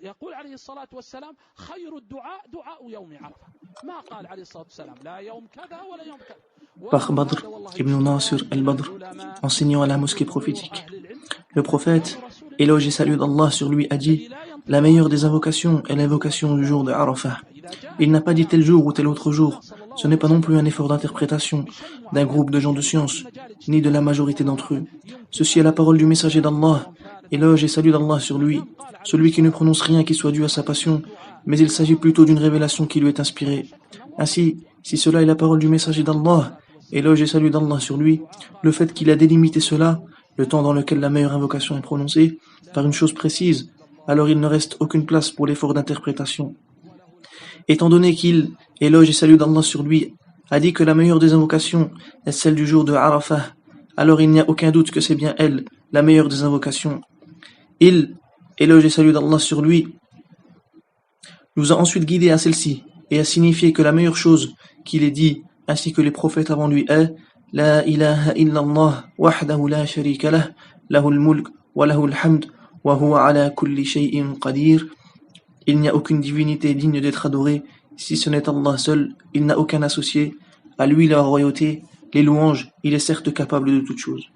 يقول عليه الصلاة والسلام خير الدعاء دعاء يوم عرفة ما قال عليه الصلاة والسلام لا يوم كذا ولا يوم كذا. Par Badr ibn Nasir al-Badr, enseignant à la mosquée prophétique, le prophète, éloge et salut d'Allah sur lui, a dit: la meilleure des invocations est l'invocation du jour de Arafah. Il n'a pas dit tel jour ou tel autre jour. Ce n'est pas non plus un effort d'interprétation d'un groupe de gens de science, ni de la majorité d'entre eux. Ceci est la parole du messager d'Allah. Éloge et salut d'Allah sur lui, celui qui ne prononce rien qui soit dû à sa passion, mais il s'agit plutôt d'une révélation qui lui est inspirée. Ainsi, si cela est la parole du messager d'Allah, éloge et salut d'Allah sur lui, le fait qu'il a délimité cela, le temps dans lequel la meilleure invocation est prononcée, par une chose précise, alors il ne reste aucune place pour l'effort d'interprétation. Étant donné qu'il, éloge et salut d'Allah sur lui, a dit que la meilleure des invocations est celle du jour de Arafah, alors il n'y a aucun doute que c'est bien elle, la meilleure des invocations. Il, éloge et salut d'Allah sur lui, nous a ensuite guidés à celle-ci, et a signifié que la meilleure chose qu'il ait dit, ainsi que les prophètes avant lui est La ilaha illallah wahdahu la sharika lah, lahul mulk wa lahul hamd, wa huwa ala kulli shay'in qadir. Il n'y a aucune divinité digne d'être adorée, si ce n'est Allah seul, il n'a aucun associé, à lui la royauté, les louanges, il est certes capable de toutes choses.